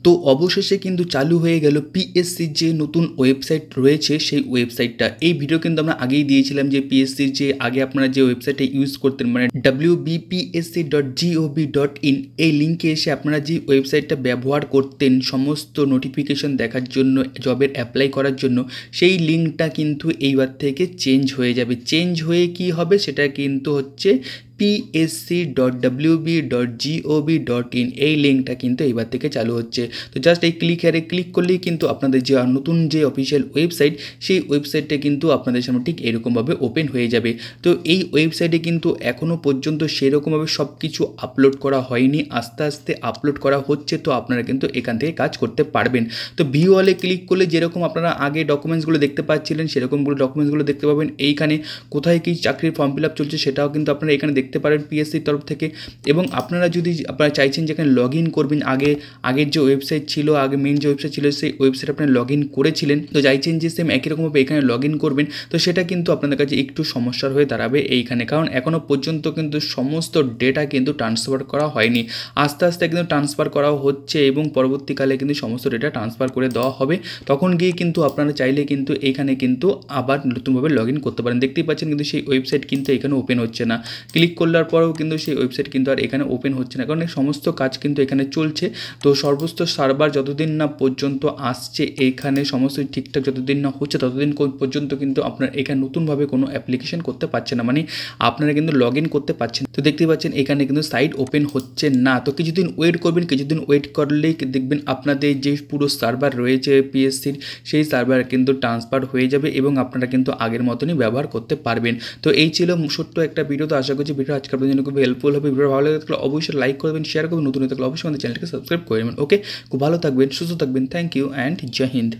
তো অবশেষে কিন্তু চালু হয়ে গেল পিএসসির যে নতুন ওয়েবসাইট রয়েছে সেই ওয়েবসাইটটা। এই ভিডিও কিন্তু আমরা আগেই দিয়েছিলাম যে পিএসসির যে আগে আপনারা যে ওয়েবসাইটটা ইউজ করতেন মানে wbpsc.gov.in এই লিঙ্কে এসে আপনারা যে ওয়েবসাইটটা ব্যবহার করতেন সমস্ত নোটিফিকেশন দেখার জন্য, জবের অ্যাপ্লাই করার জন্য, সেই লিঙ্কটা কিন্তু এইবার থেকে চেঞ্জ হয়ে যাবে। চেঞ্জ হয়ে কি হবে সেটা কিন্তু হচ্ছে psc.wb.gov.in এই লিঙ্কটা কিন্তু এইবার থেকে চালু হচ্ছে। তো জাস্ট এই ক্লিক করলেই কিন্তু আপনাদের যে নতুন যে অফিসিয়াল ওয়েবসাইট সেই ওয়েবসাইটটা কিন্তু আপনাদের সামনে ঠিক এরকমভাবে ওপেন হয়ে যাবে। তো এই ওয়েবসাইটে কিন্তু এখনও পর্যন্ত সেরকমভাবে সব কিছু আপলোড করা হয়নি, আস্তে আস্তে আপলোড করা হচ্ছে। তো আপনারা কিন্তু এখান থেকে কাজ করতে পারবেন। তো ভিউ অলে ক্লিক করলে যেরকম আপনারা আগে ডকুমেন্টসগুলো দেখতে পাচ্ছিলেন সেরকমগুলো ডকুমেন্টসগুলো দেখতে পাবেন। এইখানে কোথায় কি চাকরির ফর্ম ফিল আপ চলছে সেটাও কিন্তু আপনারা এখানে দেখতে পারেন পিএসসির তরফ থেকে। এবং আপনারা যদি আপনারা চাইছেন যেখানে লগ ইন করবেন, আগের যে ওয়েবসাইট ছিল, আগে মেন যে ওয়েবসাইট ছিল সেই ওয়েবসাইট আপনারা লগ ইন করেছিলেন, তো চাইছেন যে সেম একই রকমভাবে এখানে লগ ইন করবেন, তো সেটা কিন্তু আপনাদের কাছে একটু সমস্যার হয়ে দাঁড়াবে এইখানে। কারণ এখনও পর্যন্ত কিন্তু সমস্ত ডেটা কিন্তু ট্রান্সফার করা হয়নি, আস্তে আস্তে কিন্তু ট্রান্সফার করা হচ্ছে এবং পরবর্তীকালে কিন্তু সমস্ত ডেটা ট্রান্সফার করে দেওয়া হবে। তখন গিয়ে কিন্তু আপনারা চাইলে কিন্তু এইখানে কিন্তু আবার নতুনভাবে লগ ইন করতে পারেন। দেখতেই পাচ্ছেন কিন্তু সেই ওয়েবসাইট কিন্তু এখানে ওপেন হচ্ছে না। ক্লিক করলার পরেও কিন্তু সেই ওয়েবসাইট কিন্তু আর এখানে ওপেন হচ্ছে না, কারণ এই সমস্ত কাজ কিন্তু এখানে চলছে। তো সর্বোচ্চ সার্ভার যতদিন না পর্যন্ত আসছে এখানে সমস্ত ঠিকঠাক যতদিন না হচ্ছে ততদিন পর্যন্ত কিন্তু আপনার এখানে নতুনভাবে কোনো অ্যাপ্লিকেশন করতে পারছে না, মানে আপনারা কিন্তু লগ ইন করতে পারছেন। তো দেখতেই পাচ্ছেন এখানে কিন্তু সাইট ওপেন হচ্ছে না। তো কিছুদিন ওয়েট করবেন, কিছুদিন ওয়েট করলেই দেখবেন আপনাদের যে পুরো সার্ভার রয়েছে পিএসসির সেই সার্ভার কিন্তু ট্রান্সফার হয়ে যাবে এবং আপনারা কিন্তু আগের মতনই ব্যবহার করতে পারবেন। তো এই ছিল ছোট্ট একটা ভিডিও। তো আশা করছি ভিডিও আজকের আপনাদের জন্য খুব হেল্পফুল হবে। ভিডিও ভালো লাগে থাকলে অবশ্যই লাইক করবেন, শেয়ার করবেন, নতুন হয়ে থাকলে অবশ্যই আমাদের চ্যানেলকে সাবস্ক্রাইব করে নেবেন। ওকে, খুব ভালো থাকবেন, সুস্থ থাকবেন। Thank you and Jai Hind.